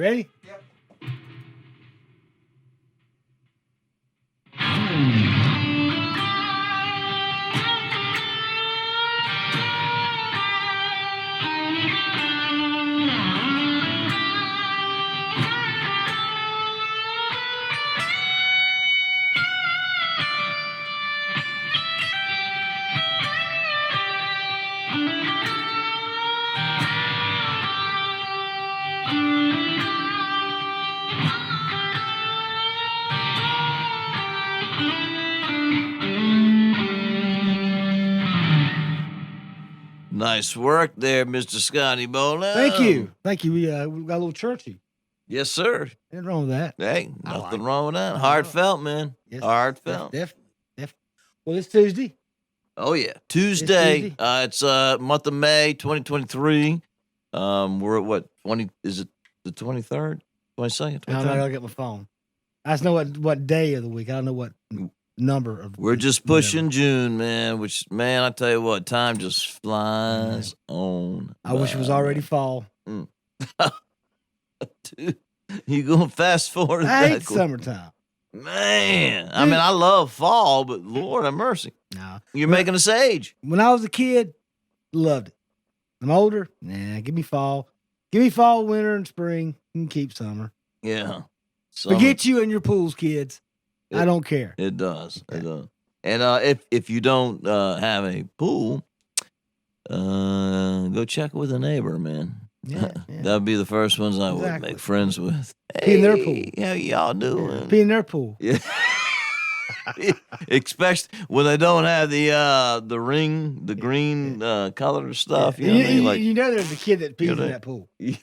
Ready? Yep. Nice work there, Mr. Scotty Bolo. Thank you. We got a little churchy. Yes, sir. Nothing wrong with that. Hey, nothing wrong with that. Heartfelt, man. Yes, Heartfelt. Definitely. Well, it's Tuesday. Oh yeah, Tuesday. Tuesday. It's month of May, 2023. We're at what 20? Is it the 23rd, 22nd? I'm not gonna get my phone. I just know what day of the week. I don't know what number of. We're just pushing June, man. Which, man, I tell you what, time just flies on. I wish it was already fall. Dude, you gonna fast forward? I hate summertime. Man, I mean, I love fall, but Lord have mercy. No, You're making us age. When I was a kid, loved it. I'm older. Nah, give me fall. Give me fall, winter, and spring. You can keep summer. Yeah. Forget you and your pools, kids. I don't care. It does. It does. And if you don't have a pool, go check with a neighbor, man. Yeah. That would be the first ones I would make friends with. Pee in their pool. How y'all doing? Pee in their pool. Yeah. Especially when they don't have the ring, the green color stuff. You know what I mean? Like, you know there's a kid that pees in that pool. You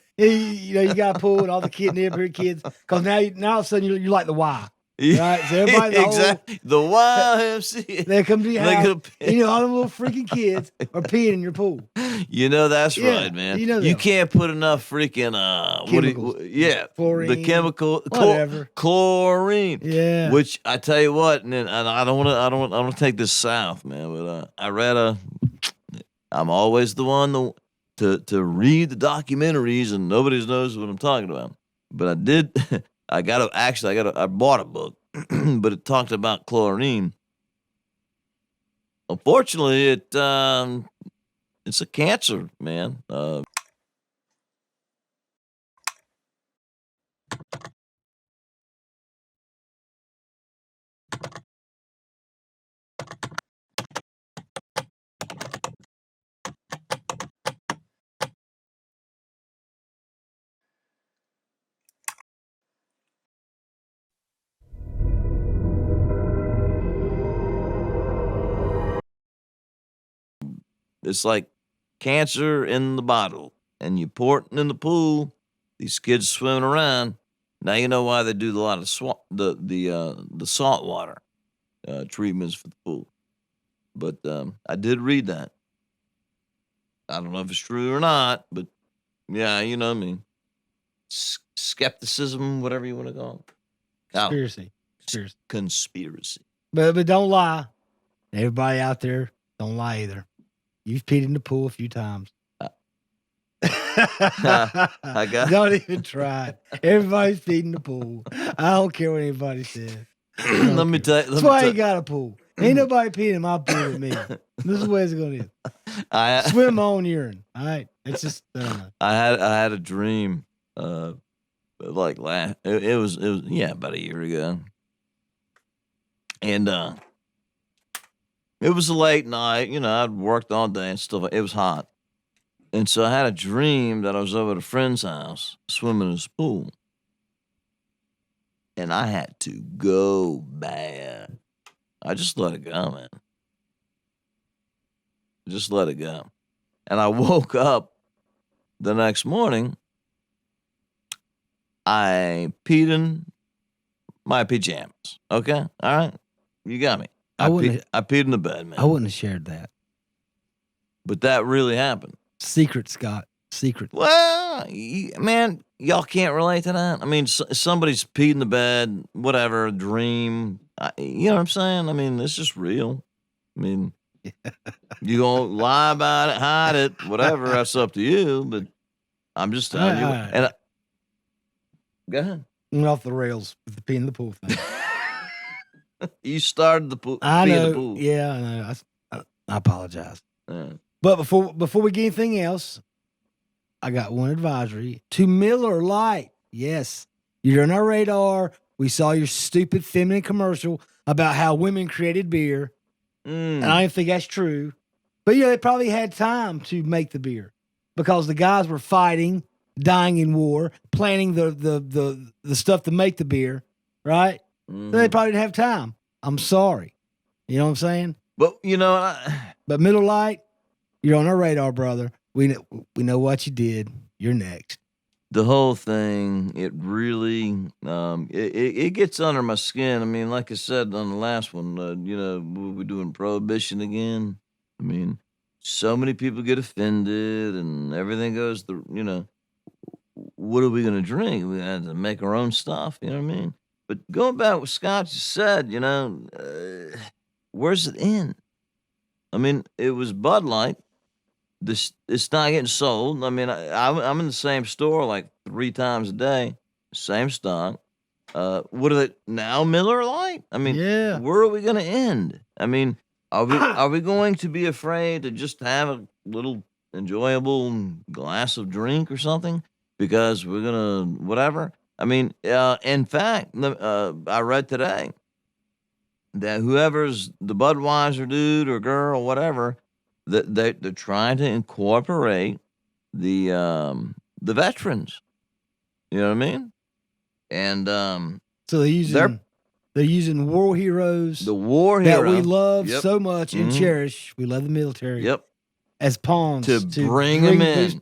got a pool and all the neighborhood kids. Because now all of a sudden you're like the Y. Right? So everybody, the YMCA. They come to your house. All the little freaking kids are peeing in your pool. You know that's right, man. You can't put enough freaking chlorine, the chemical chlorine. Yeah. Which I tell you what, and I don't want to take this south, man. But I read I'm always the one to read the documentaries, and nobody knows what I'm talking about. But I did. I bought a book, but it talked about chlorine. Unfortunately, it's a cancer, man. It's like cancer in the bottle, and you pour it in the pool. These kids swimming around. Now you know why they do a lot of the salt water treatments for the pool. But I did read that. I don't know if it's true or not, but yeah, you know what I mean. Skepticism, whatever you want to call it. Conspiracy. But don't lie. Everybody out there, don't lie either. You've peed in the pool a few times. Don't even try. Everybody's peed in the pool. I don't care what anybody says. Let me tell you. That's why I ain't got a pool. Ain't nobody peeing in my pool with me. This is the way it's going to be. Swim my own urine. All right. It's just. I had a dream. Like it was about a year ago, and it was a late night. I'd worked all day and stuff. It was hot, and so I had a dream that I was over at a friend's house swimming in his pool, and I had to go bad. I just let it go, man. Just let it go, and I woke up the next morning. I peed in my pajamas. Okay? All right? You got me. I peed in the bed, man. I wouldn't have shared that. But that really happened. Secret, Scott. Secret. Well, man, y'all can't relate to that. I mean, somebody's peed in the bed, whatever, dream. You know what I'm saying? I mean, it's just real. I mean, you gonna lie about it, hide it, whatever, that's up to you. But I'm just telling you. And Go ahead. Went off the rails with the pee in the pool thing. You started the pool. I pee know. in the pool. Yeah, I know. I apologize. Yeah. But before we get anything else, I got one advisory to Miller Lite. Yes, you're on our radar. We saw your stupid feminine commercial about how women created beer. And I don't think that's true. But yeah, they probably had time to make the beer because the guys were fighting, dying in war, planning the stuff to make the beer, right? So they probably didn't have time. I'm sorry. You know what I'm saying? But But Miller Lite, you're on our radar, brother. We know what you did. You're next. The whole thing, it really, it gets under my skin. I mean, like I said on the last one, we're doing prohibition again. I mean, so many people get offended and everything goes what are we going to drink? We have to make our own stuff. You know what I mean? But going back what Scott just said, where's it end? I mean, it was Bud Light. It's not getting sold. I mean, I'm in the same store like 3 times a day, same stock. What are they now? Miller Lite. I mean, Yeah. Where are we going to end? I mean, are we going to be afraid to just have a little enjoyable glass of drink or something because we're gonna whatever? I mean, in fact, I read today that whoever's the Budweiser dude or girl or whatever, that they're trying to incorporate the veterans. You know what I mean? And so they're using war heroes, the war that hero we love so much and cherish. We love the military. Yep. As pawns to bring them in,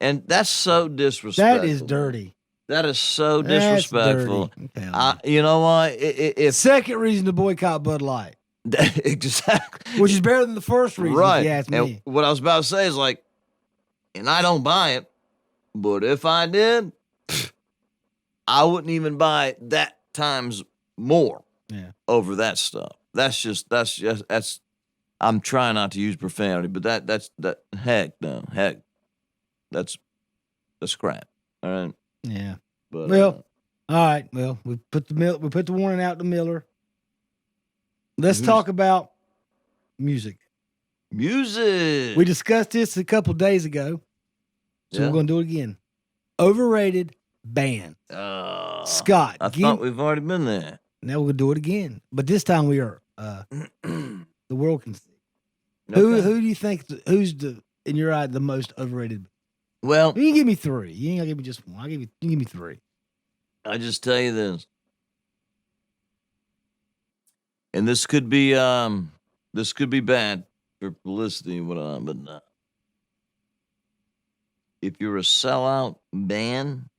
and that's so disrespectful. That is dirty. That is so disrespectful. You know what? If second reason to boycott Bud Light. Exactly. Which is better than the first reason, right. if you ask me. And what I was about to say is like, and I don't buy it, but if I did, I wouldn't even buy it that times more over that stuff. That's I'm trying not to use profanity, but that's heck, that's crap. All right. Yeah. But all right. Well, we put the warning out to Miller. Let's talk about music. Music. We discussed this a couple days ago, so we're going to do it again. Overrated band. Scott. I thought we've already been there. Now we're going to do it again, but this time we are. The world can see. Okay. Who do you think in your eye the most overrated? Well, you can give me 3. You ain't gonna give me just one. You can give me 3. I just tell you this, and this could be bad for publicity and whatnot, but if you're a sellout band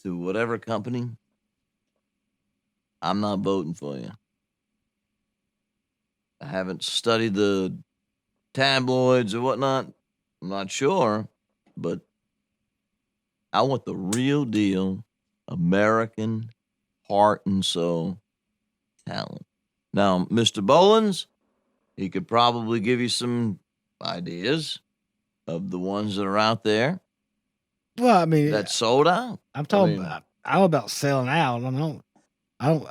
to whatever company, I'm not voting for you. I haven't studied the tabloids or whatnot. I'm not sure, but I want the real deal American heart and soul talent. Now, Mr. Bolins, he could probably give you some ideas of the ones that are out there. Well, I mean, that sold out. I'm talking about selling out. I don't.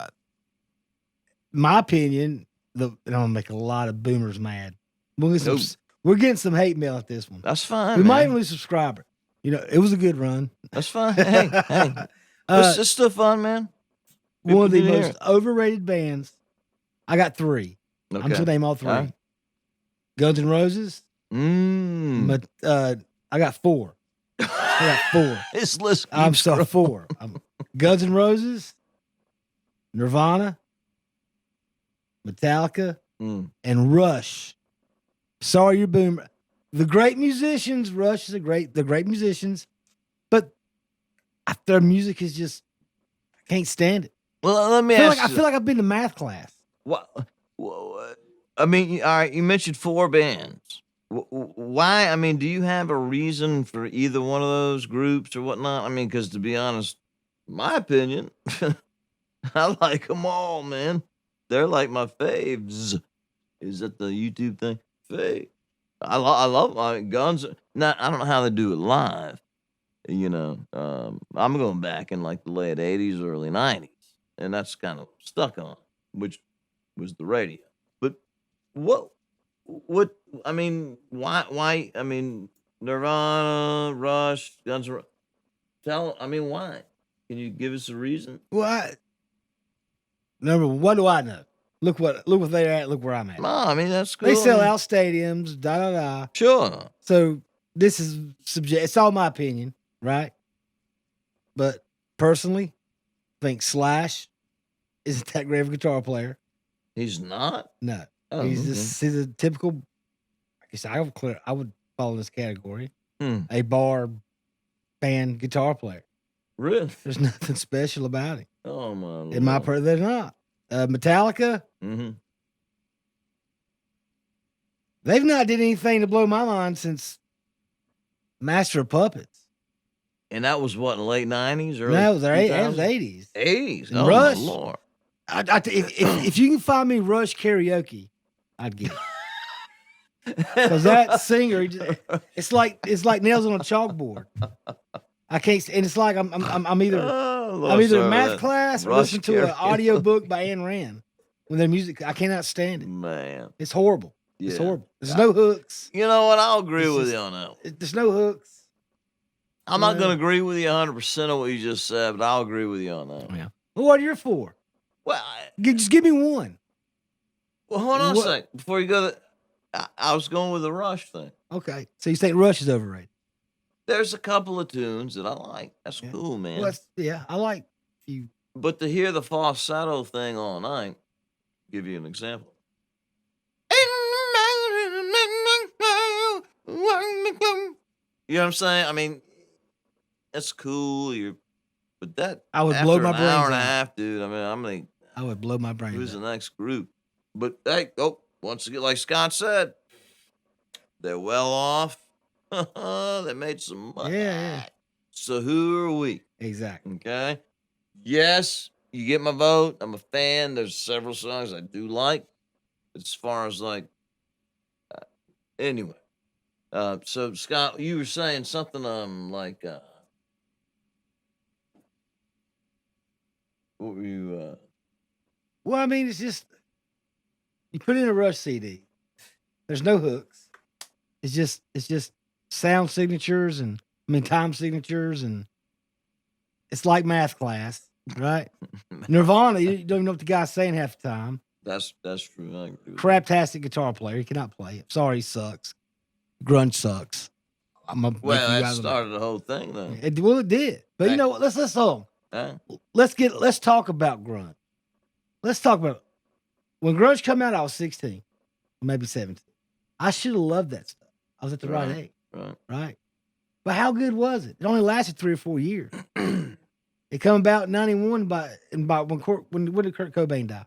My opinion, I'm gonna make a lot of boomers mad. We're getting some hate mail at this one. That's fine. We might even lose a subscriber. It was a good run. That's fine. Hey, it's still fun, man. One of the most overrated bands. I got 3. Okay. I'm just gonna name all 3. Right. Guns N' Roses. But I got 4. This list. I'm sorry, 4. Guns N' Roses, Nirvana, Metallica, and Rush. Sorry, you're boomer. The great musicians, Rush is they're great musicians, but their music is just, I can't stand it. Well, let me ask you. I feel like I've been to math class. What? I mean, all right, you mentioned 4 bands. Why? I mean, do you have a reason for either one of those groups or whatnot? I mean, because to be honest, my opinion, I like them all, man. They're like my faves. Is that the YouTube thing? Fave. I love my Guns. Now, I don't know how they do it live. I'm going back in like the late 80s, early 90s, and that's kind of stuck on, which was the radio. But what, what, I mean, why, I mean, Nirvana, Rush, Guns N' Roses, I mean, why? Can you give us a reason? Well, number one, what do I know? Look what they're at. Look where I'm at. No, I mean, that's cool. They sell I mean, out stadiums. Da da da. Sure. So this is subject. It's all my opinion, right? But personally, I think Slash isn't that great of a guitar player. He's not? No, Oh, he's a typical. I guess I would fall in this category. Hmm. A bar band guitar player. Really? There's nothing special about him. Oh my Lord. In my they're not. Metallica. Mm-hmm. They've not did anything to blow my mind since Master of Puppets. And that was what, in the late 90s? Early No, that was 2000s? 80s. 80s? And Oh Rush. my Lord. If you can find me Rush karaoke, I'd get it. Because that singer, it's like nails on a chalkboard. I can't, and it's like I'm either in math class or listening to an audio book by Ayn Rand when their music. I cannot stand it. Man, it's horrible. Yeah. It's horrible. There's no hooks. You know what? I'll agree with you on that. There's no hooks. I'm not going to agree with you 100% of what you just said, but I'll agree with you on that. Yeah. Well, what are you for? Well, just give me one. Well, hold on a sec. Before you go, I was going with the Rush thing. Okay. So you think Rush is overrated? There's a couple of tunes that I like. That's cool, man. Well, I like you. But to hear the falsetto thing all night, give you an example. You know what I'm saying? I mean, it's cool. But that I would blow my brains out. Hour and a half, dude. I mean, I would blow my brains. Who's the next group? But hey, once again, like Scott said, they're well off. They made some money. Yeah. So who are we? Exactly. Okay. Yes, you get my vote. I'm a fan. There's several songs I do like. As far as like, anyway. So Scott, you were saying something like what were you Well, I mean, it's just you put in a Rush CD. There's no hooks. It's just sound signatures and time signatures, and it's like math class, right? Nirvana, you don't even know what the guy's saying half the time. That's true. I agree with Craptastic guitar player. He cannot play. Sorry, he sucks. Grunge sucks. That started the whole thing, though. It did. But you know what? Let's talk about grunge. Let's talk about when grunge come out. I was 16, maybe 17. I should have loved that stuff. I was at the right age. Right. But how good was it? It only lasted 3 or 4 years. It come about in 91 by when did Kurt Cobain die?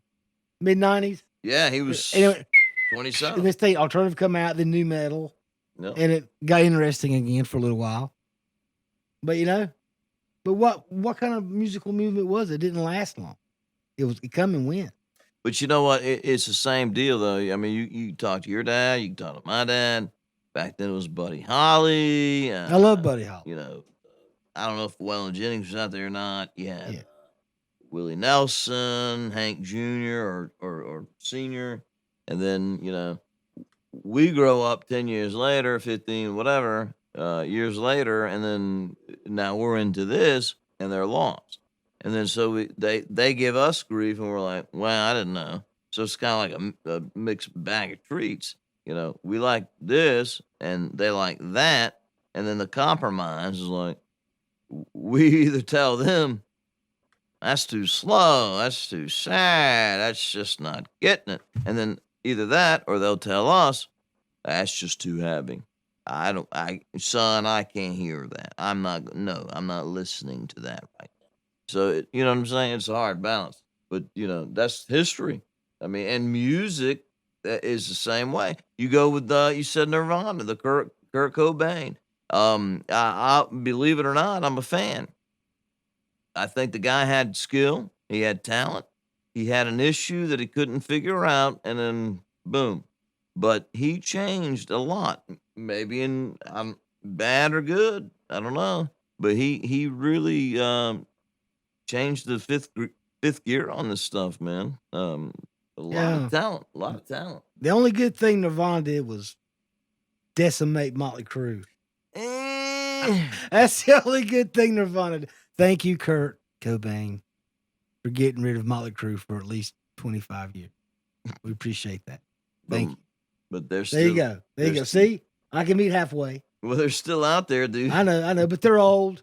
Mid-90s? Yeah, he was 27. And this thing, alternative come out, then new metal. No. And it got interesting again for a little while. But what kind of musical movement was it? It didn't last long. It come and went. But you know what? It's the same deal, though. I mean, you talk to your dad, you can talk to my dad. Back then it was Buddy Holly. I love Buddy Holly. You know, I don't know if Waylon Jennings was out there or not. You had Willie Nelson, Hank Jr. or Senior. And then, you know, we grow up 10 years later, 15, whatever, years later, and then now we're into this, and they're lost. And then so they give us grief, and we're like, well, I didn't know. So it's kind of like a mixed bag of treats. You know, we like this, and they like that, and then the compromise is like, we either tell them, that's too slow, that's too sad, that's just not getting it. And then either that, or they'll tell us, that's just too heavy. Son, I can't hear that. I'm not listening to that right now. So, you know what I'm saying? It's a hard balance. But, you know, that's history. I mean, and music is the same way. You go with, you said Nirvana, the Kurt Cobain. I believe it or not, I'm a fan. I think the guy had skill. He had talent. He had an issue that he couldn't figure out, and then boom. But he changed a lot. Maybe in bad or good, I don't know. but he really changed the fifth gear on this stuff, man. A lot of talent, a lot of talent. The only good thing Nirvana did was decimate Motley Crue. That's the only good thing Nirvana did. Thank you, Kurt Cobain, for getting rid of Motley Crue for at least 25 years. We appreciate that. Thank you. But there you go. There you go. See, I can meet halfway. Well, they're still out there, dude. I know, but they're old,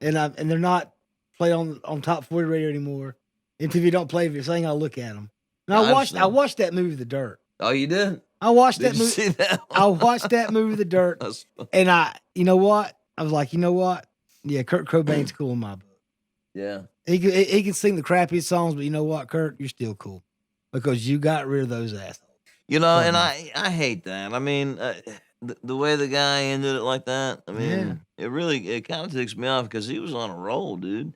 and they're not playing on top 40 radio anymore. And if you don't play this thing, I'll look at them. And I watched that movie, The Dirt. Oh, you did? I watched that movie. See that one? I watched that movie, The Dirt, and you know what? I was like, you know what? Yeah, Kurt Cobain's cool in my book. Yeah, he can sing the crappiest songs, but you know what, Kurt? You're still cool because you got rid of those assholes. You know, and I hate that. I mean, the way the guy ended it like that. I mean, it kind of ticks me off because he was on a roll, dude.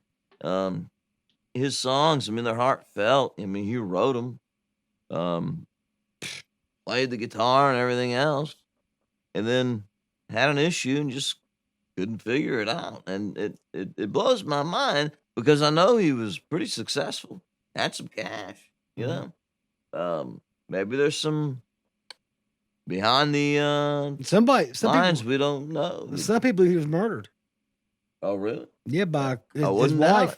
His songs, I mean, they're heartfelt. I mean, he wrote them. Played the guitar and everything else, and then had an issue and just couldn't figure it out. And it blows my mind because I know he was pretty successful, had some cash, you know. Maybe there's some behind the some lines people, we don't know. Some people he was murdered. Oh, really? Yeah, by his wife,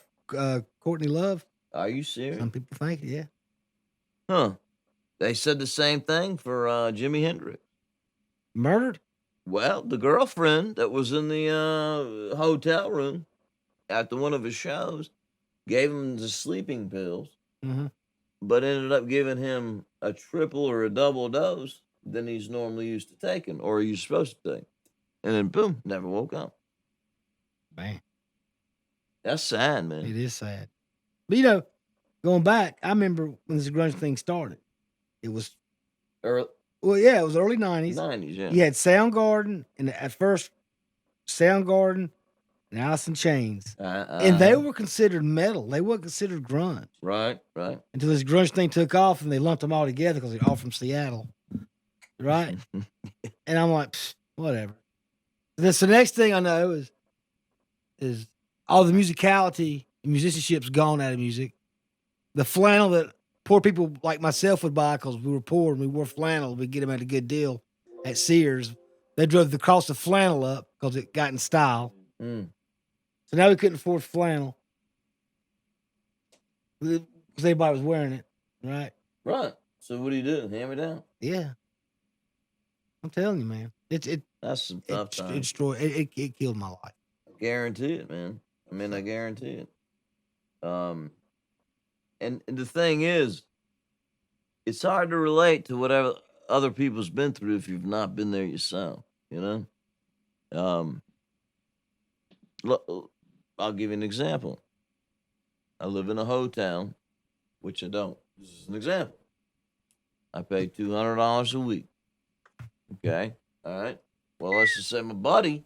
Courtney Love. Are you serious? Some people think, yeah. Huh. They said the same thing for Jimi Hendrix. Murdered? Well, the girlfriend that was in the hotel room after one of his shows gave him the sleeping pills, but ended up giving him a triple or a double dose than he's normally used to taking, or he's supposed to take. And then, boom, never woke up. Man. That's sad, man. It is sad. But, you know, going back, I remember when this grunge thing started. It was early. Well, yeah, it was early 90s. 90s, yeah. You had Soundgarden, and at first, Soundgarden and Alice in Chains. And they were considered metal. They weren't considered grunge. Right. Until this grunge thing took off, and they lumped them all together because they're all from Seattle. Right? And I'm like, whatever. So the next thing I know is all the musicality and musicianship's gone out of music. The flannel that poor people like myself would buy because we were poor and we wore flannel. We'd get them at a good deal at Sears. They drove the cost of flannel up because it got in style. So now we couldn't afford flannel because everybody was wearing it, right? Right. So what do you do? Hand me down? Yeah. I'm telling you, man. That's some tough times. It killed my life. I guarantee it, man. I mean, I guarantee it. And the thing is, it's hard to relate to whatever other people's been through if you've not been there yourself, you know? I'll give you an example. I live in a hotel, which I don't. This is an example. I pay $200 a week. Okay? All right? Well, let's just say my buddy,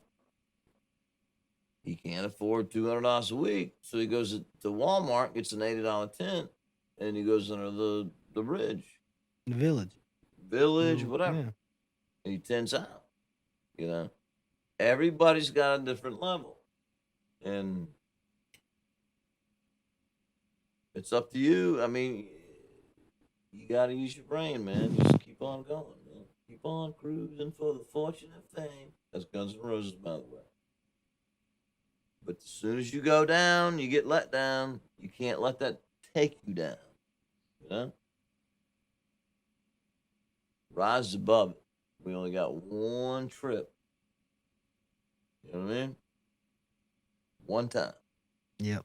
he can't afford $200 a week, so he goes to Walmart, gets an $80 tent, and he goes under the bridge. The village. Whatever. Yeah. And he tents out. You know? Everybody's got a different level. And it's up to you. I mean, you got to use your brain, man. Just keep on going, man. Keep on cruising for the fortune of fame. That's Guns N' Roses, by the way. But as soon as you go down, you get let down. You can't let that take you down. You know? Rise above it. We only got one trip. You know what I mean? One time. Yep.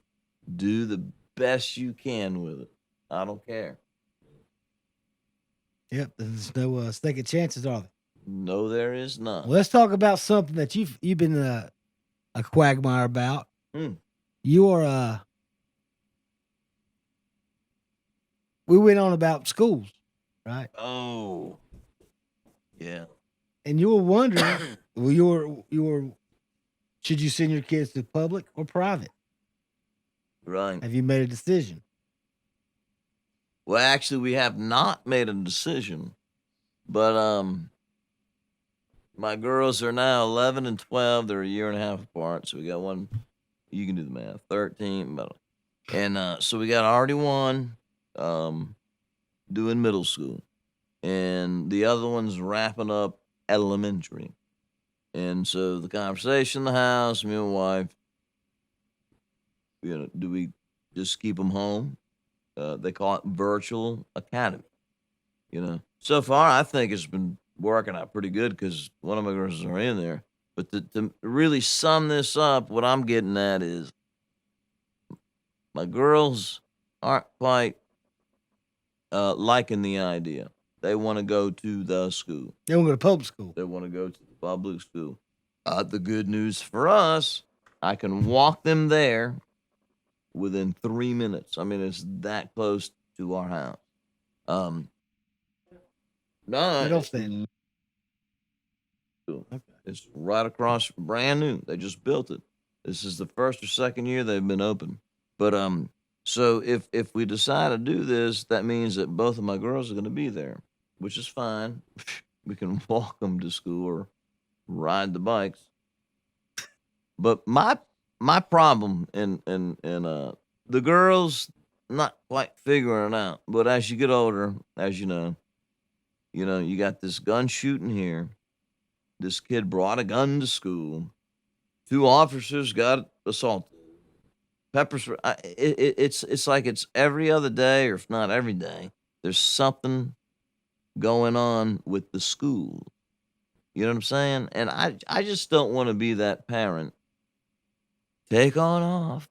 Do the best you can with it. I don't care. Yep. There's no second chances, are there? No, there is none. Well, let's talk about something that you've been a quagmire about. You are we went on about schools, right? Oh, yeah. And you were wondering, well, you were, should you send your kids to public or private? Right. Have you made a decision? Well, actually, we have not made a decision, but My girls are now 11 and 12. They're a year and a half apart. So we got one. You can do the math. 13. And so we got already one doing middle school. And the other one's wrapping up elementary. And so the conversation in the house, me and my wife, do we just keep them home? They call it virtual academy. So far I think it's been working out pretty good because one of my girls are in there. But to really sum this up, what I'm getting at is my girls aren't quite liking the idea. They want to go to the school. They want to go to public school. They want to go to the public school. The good news for us, I can walk them there within 3 minutes. I mean, it's that close to our house. No, Middle stand. Okay. It's right across, brand new. They just built it. This is the first or second year they've been open. But so if we decide to do this, that means that both of my girls are going to be there, which is fine. We can walk them to school or ride the bikes. But my problem and the girls not quite figuring it out. But as you get older, as you know, you got this gun shooting here. This kid brought a gun to school. 2 officers got assaulted. Pepper spray. It's like it's every other day, or if not every day, there's something going on with the school. You know what I'm saying? And I just don't want to be that parent. Take on off.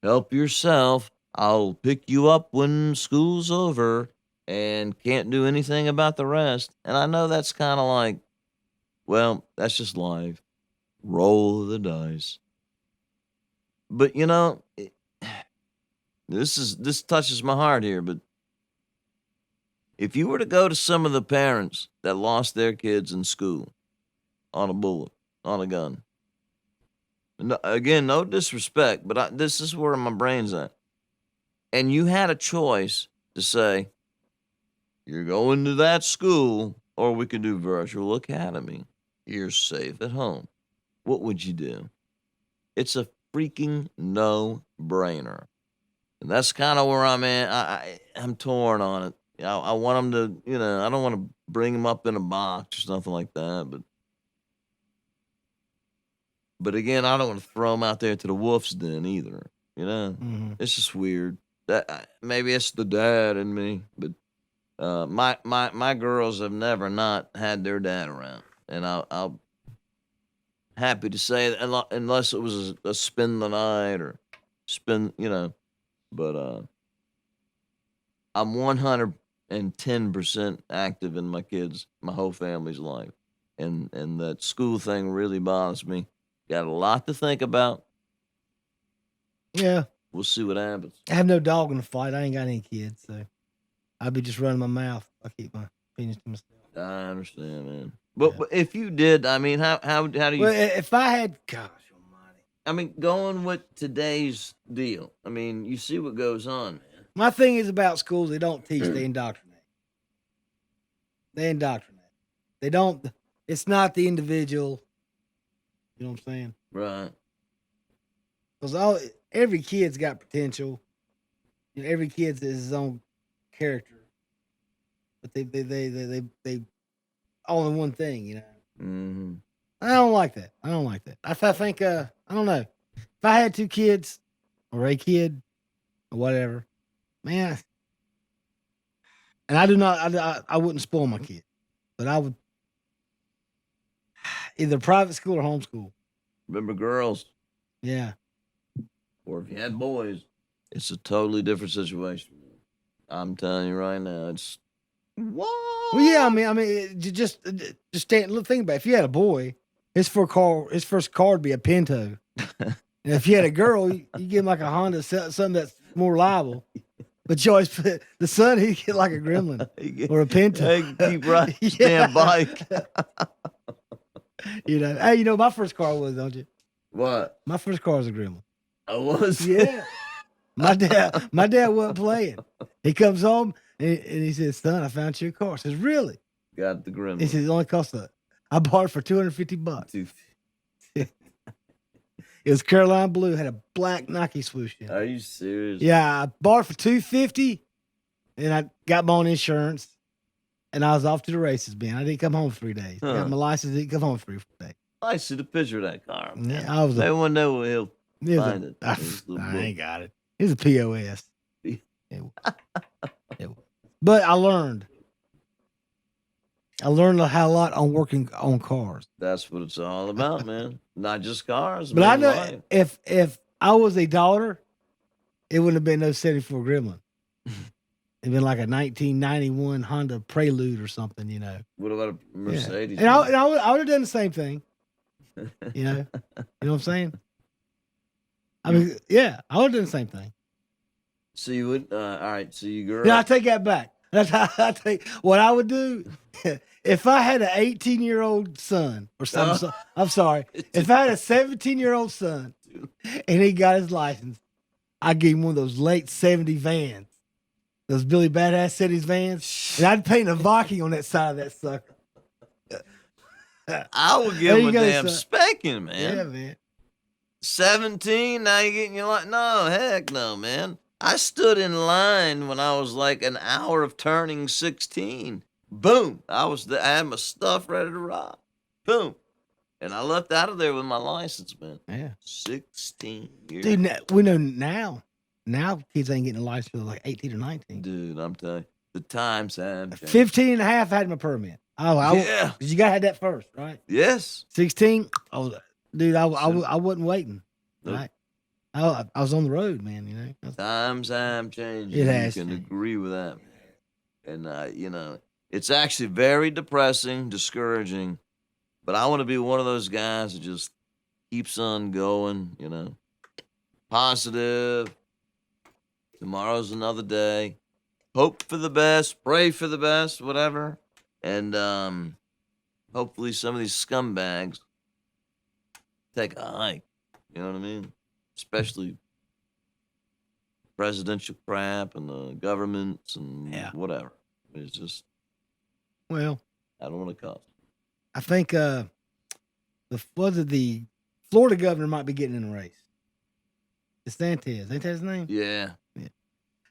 Help yourself. I'll pick you up when school's over and can't do anything about the rest. And I know that's kind of like, well, that's just life. Roll the dice. But this touches my heart here, but if you were to go to some of the parents that lost their kids in school on a bullet, on a gun, no, again, no disrespect, but this is where my brain's at. And you had a choice to say, you're going to that school, or we could do virtual academy. You're safe at home. What would you do? It's a freaking no-brainer. And that's kind of where I'm at. I'm torn on it. I want them to, I don't want to bring them up in a box or something like that. But again, I don't want to throw them out there to the wolf's den either. Mm-hmm. It's just weird. That maybe it's the dad in me, but my girls have never not had their dad around, and I'll happy to say that unless it was a spend the night or spend, but I'm 110% active in my kids, my whole family's life, and that school thing really bothers me. Got a lot to think about. Yeah. We'll see what happens. I have no dog in the fight. I ain't got any kids, so I'll be just running my mouth. I keep my opinions to myself. I understand, man. But if you did, I mean, how do you? Well, if I had, gosh almighty. I mean, going with today's deal. I mean, you see what goes on, man. My thing is about schools, they don't teach, they indoctrinate. They indoctrinate. They don't, it's not the individual. You know what I'm saying? Right. Because every kid's got potential. Every kid's his own character. But they all in one thing, Mm-hmm. I don't like that. I think I don't know. If I had 2 kids or a kid or whatever, man, and I do not, I wouldn't spoil my kid, but I would either private school or homeschool. Remember girls? Yeah. Or if you had boys, it's a totally different situation. I'm telling you right now, it's what? Well, yeah. I mean, just think about it. If you had a boy, his first car would be a Pinto. And if you had a girl, you give him like a Honda, something that's more reliable. But you always put the son, he'd get like a Gremlin or a Pinto. Hey, keep riding the damn bike. Hey, my first car was, don't you? What? My first car was a Gremlin. I was? Yeah. My dad wasn't playing. He comes home and he says, "Son, I found your car." I says, "Really?" Got the Gremlin. He says, "It only costs I bought it for $250. Dude, It was Carolina blue, had a black Nike swoosh in it. are you serious? Yeah, I bought it for $250, and I got my own insurance, and I was off to the races, man. I didn't come home for 3 days. I got my license, didn't come home for 3 days. I see the picture of that car. Man. Yeah, I was They want to know where he'll find it. I His little ain't book. got it. It was a POS. Yeah. It was. But I learned. I learned a lot on working on cars. That's what it's all about, man. Not just cars. But I man, know life. if I was a daughter, it wouldn't have been no 74 Gremlin. It'd been like a 1991 Honda Prelude or something, you know. What about a Mercedes? And I would have done the same thing, you know. You know what I'm saying? I mean, yeah, I would have done the same thing. So you would, all right. So you grew Yeah, I up. take that back. I take what I would do if I had an 18-year-old son or something. I'm sorry. If I had a 17-year-old son and he got his license, I'd give him one of those late 70 vans, those Billy Badass Cities vans, and I'd paint a Viking on that side of that sucker. I would There give him you a go, damn son. spanking, man. Yeah, man. 17, now you're getting your like, no, heck no, man. I stood in line when I was like an hour of turning 16. Boom. I had my stuff ready to rock. Boom. And I left out of there with my license, man. Yeah. 16 years. Dude, we know now. Now kids ain't getting a license till like 18 or 19. Dude, I'm telling you, the times have changed. 15 and a half, I had my permit. Yeah. Because you got to have that first, right? Yes. 16, I wasn't waiting. Nope. Right? I was on the road, man, you know. Times have changed. It has You can changed. agree with that. And, you know, it's actually very depressing, discouraging. But I want to be one of those guys that just keeps on going, you know. Positive. Tomorrow's another day. Hope for the best. Pray for the best, whatever. And hopefully some of these scumbags take a hike. You know what I mean? Especially presidential crap and the governments and whatever. It's just, Well, I don't want to cuss. I think the Florida governor might be getting in the race. DeSantis, ain't that his name? Yeah.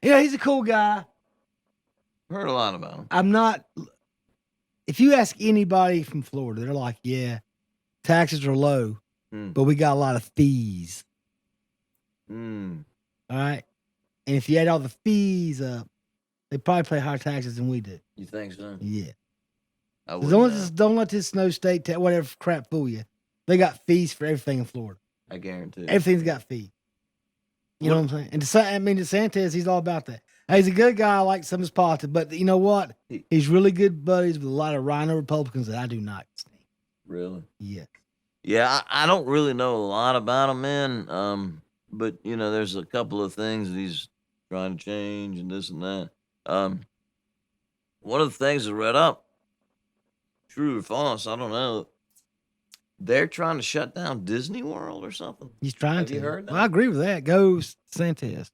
Yeah, he's a cool guy. Heard a lot about him. I'm not. If you ask anybody from Florida, they're like, yeah, taxes are low, but we got a lot of fees. All right. And if you add all the fees up, they probably pay higher taxes than we do. You think so? Yeah. I Don't let this snow state, whatever crap fool you. They got fees for everything in Florida. I guarantee it. Everything's got fees. You know what I'm saying? And DeSantis, he's all about that. Hey, he's a good guy. I like some of his politics, but you know what? He's really good buddies with a lot of rhino Republicans that I do not stand. Really? Yeah. Yeah, I don't really know a lot about him, man. But you know, there's a couple of things that he's trying to change and this and that. One of the things I read up, true or false, I don't know. They're trying to shut down Disney World or something. He's trying Have to. you heard that? Well, I agree with that. Go DeSantis.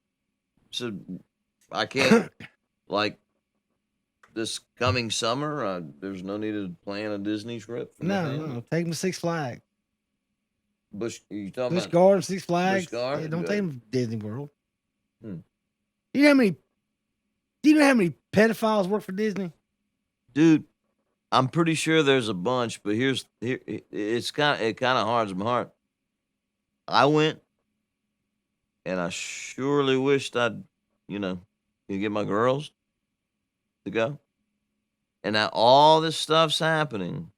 So I can't, like, this coming summer, there's no need to plan a Disney trip. For the family? No. Take him to Six Flags. You talking Busch about Gardens, Six Flags. Busch Gardens? Yeah, don't Good. take him to Disney World. Hmm. Do you know how many pedophiles work for Disney? Dude? I'm pretty sure there's a bunch, but it kind of hards my heart. I went, and I surely wished I'd, could get my girls to go. And now all this stuff's happening.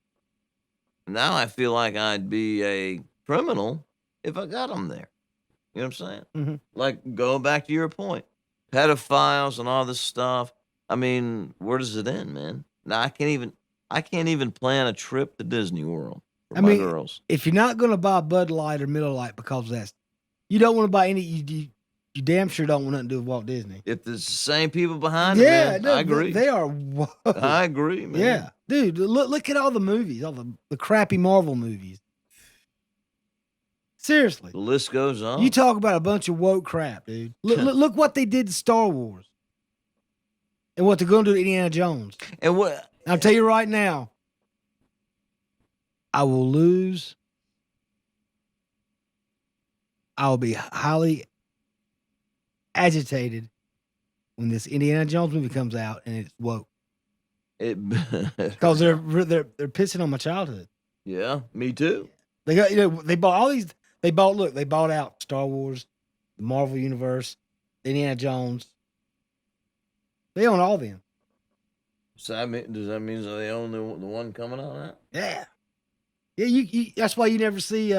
Now I feel like I'd be a criminal if I got them there. You know what I'm saying? Mm-hmm. Like, going back to your point, pedophiles and all this stuff. I mean, where does it end, man? Now I can't even plan a trip to Disney World for my girls. If you're not going to buy Bud Light or Miller Lite because that's, you don't want to buy any, you damn sure don't want nothing to do with Walt Disney. If it's the same people behind it, man, no, I agree. They are. Whoa. I agree, man. Yeah, dude, look at all the movies, all the crappy Marvel movies. Seriously. The list goes on. You talk about a bunch of woke crap, dude. Look what they did to Star Wars. And what they're going to do to Indiana Jones. And what? I'll tell you right now, I will lose. I will be highly agitated when this Indiana Jones movie comes out and it's woke It, because they're pissing on my childhood. yeah, me too. They got they bought all these. They bought out Star Wars, the Marvel Universe, Indiana Jones. They own all of them. So does that mean they own the one coming out now? Yeah, yeah. You that's why you never see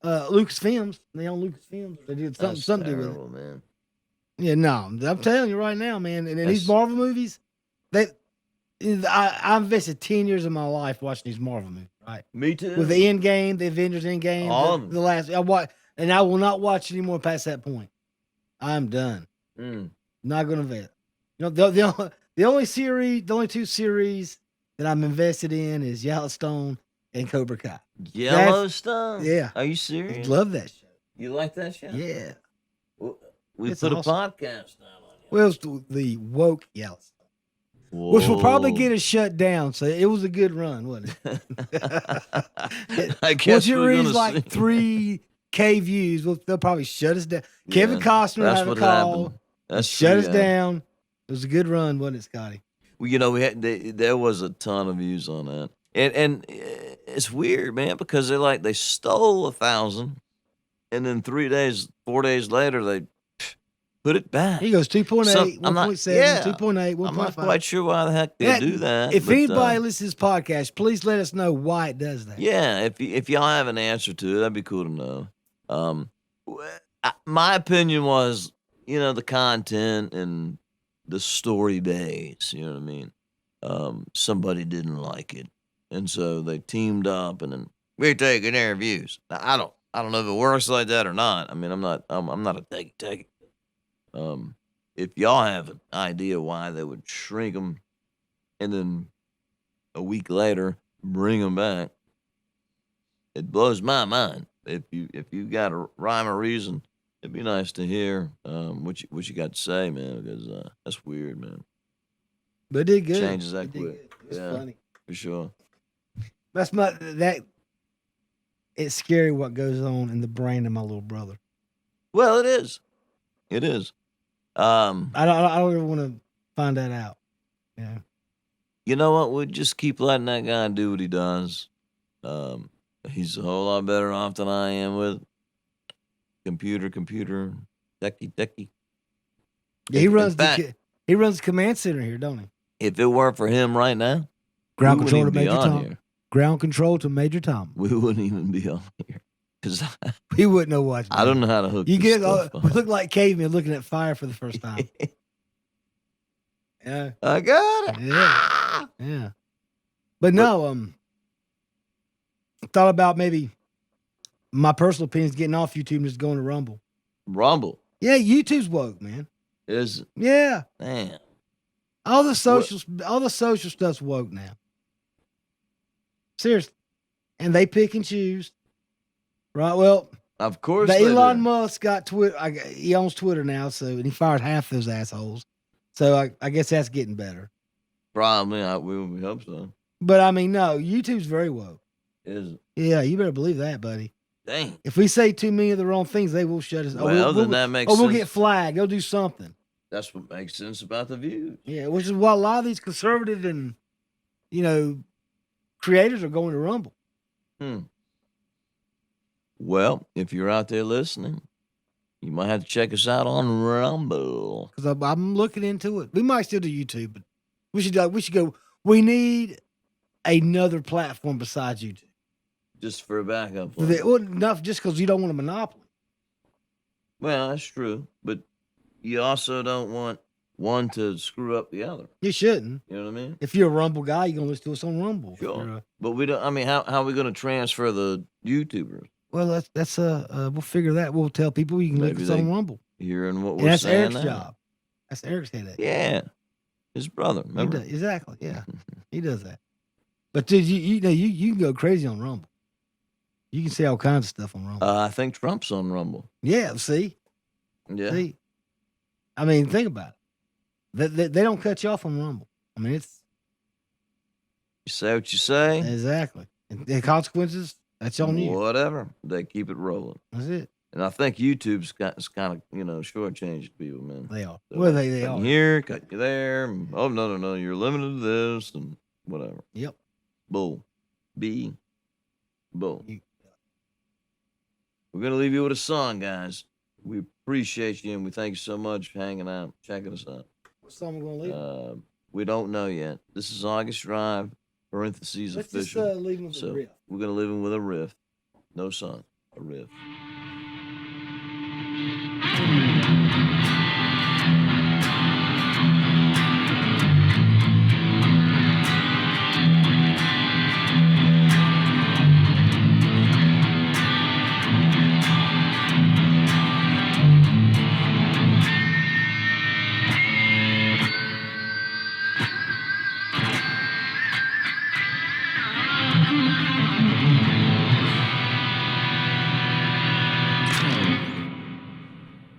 Lucasfilms. They own Lucasfilms. They did something to do with it. Man. Yeah, no, I'm telling you right now, man. And these Marvel movies, I invested 10 years of my life watching these Marvel movies. Right, me too. With the Endgame, the Avengers Endgame, all of them. The last I watch, and I will not watch anymore past that point. I'm done. Not gonna vet. You know, the only two series that I'm invested in is Yellowstone and Cobra Kai. Yellowstone? Yeah. Are you serious? I love that show. You like that show? Yeah. Well, we It's put awesome. a podcast on it. Well, it's the woke Yellowstone. Whoa. Which will probably get us shut down. So it was a good run, wasn't it? I guess once it we're reaches gonna like see. 3K views, they'll probably shut us down. Yeah, Kevin Costner that's had a what call. happened. That's shut us yeah. down. It was a good run, wasn't it, Scotty? Well, you know, there was a ton of views on that, and it's weird, man, because they stole 1,000, and then 4 days later they put it back. He goes 2.8, 1.7, 2.8, 1.5. I'm not quite sure why the heck they do that. If anybody listens to this podcast, please let us know why it does that. Yeah, if y'all have an answer to it, that'd be cool to know. My opinion was, the content and the story base, you know what I mean? Somebody didn't like it. And so they teamed up and then we're taking their views. Now, I don't know if it works like that or not. I mean, I'm not a take. If y'all have an idea why they would shrink them and then a week later bring them back, it blows my mind. If you got a rhyme or reason, it'd be nice to hear what you got to say, man, because that's weird, man. But it did good. Changes that quick. It's funny. For sure. It's scary what goes on in the brain of my little brother. Well, it is. It is. I don't ever want to find that out. Yeah. You know what? We'll just keep letting that guy do what he does. He's a whole lot better off than I am with computer, techie. Yeah, he runs the command center here, don't he? If it weren't for him right now, ground we control to wouldn't even Major be on Tom. here. Ground control to Major Tom. We wouldn't even be on here because He wouldn't know what. I don't know how to hook. You this get stuff we up. look like cavemen looking at fire for the first time. Yeah, I got it. yeah, yeah. But no, thought about maybe my personal opinion is getting off YouTube and just going to Rumble. Rumble Yeah, YouTube's woke, man. is Yeah, man. all the social stuff's woke now. Seriously, and they pick and choose, right? Well, Of course, the they Elon do. Musk got Twitter. He owns Twitter now, and he fired half those assholes. So I guess that's getting better. Probably, we hope so. But I mean, no, YouTube's very woke. Is Yeah, you better believe that, buddy. dang. If we say too many of the wrong things, they will shut us. Well, then that makes we'll sense. get flagged. They'll do something. That's what makes sense about the views. Yeah, which is why a lot of these conservative and creators are going to Rumble. Well, if you're out there listening, you might have to check us out on Rumble. Because I'm looking into it. We might still do YouTube, but we should go. We need another platform besides YouTube. Just for a backup. Well, enough just because you don't want a monopoly. Well, that's true, but you also don't want one to screw up the other. You shouldn't. You know what I mean? If you're a Rumble guy, you're gonna listen to us on Rumble. Sure. But we don't. I mean, how are we going to transfer the YouTubers? Well, that's we'll figure that. We'll tell people you can Maybe listen to us on they- Rumble. Hearing what And we're that's saying Eric's now. job. That's Eric's headache. Yeah, his brother. He Remember? does, exactly. Yeah, he does that. But dude, you can go crazy on Rumble. You can say all kinds of stuff on Rumble. I think Trump's on Rumble. Yeah. See. Yeah. See. I mean, think about it. They don't cut you off on Rumble. I mean, it's You say what you say. exactly. The consequences, that's on you. Whatever. They keep it rolling. That's it. And I think YouTube's kind of, shortchanged people, man. They are. They're Well, like, they cut are. you here, cut you there. And, oh, no, you're limited to this and whatever. Yep. Bull. Bull. You- We're going to leave you with a song, guys. We appreciate you, and we thank you so much for hanging out, checking us out. What song we gonna leave? We don't know yet. This is August Drive, parentheses Let's official. just leave them with So a riff. we're going to leave him with a riff. No song, a riff.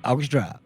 August Drive.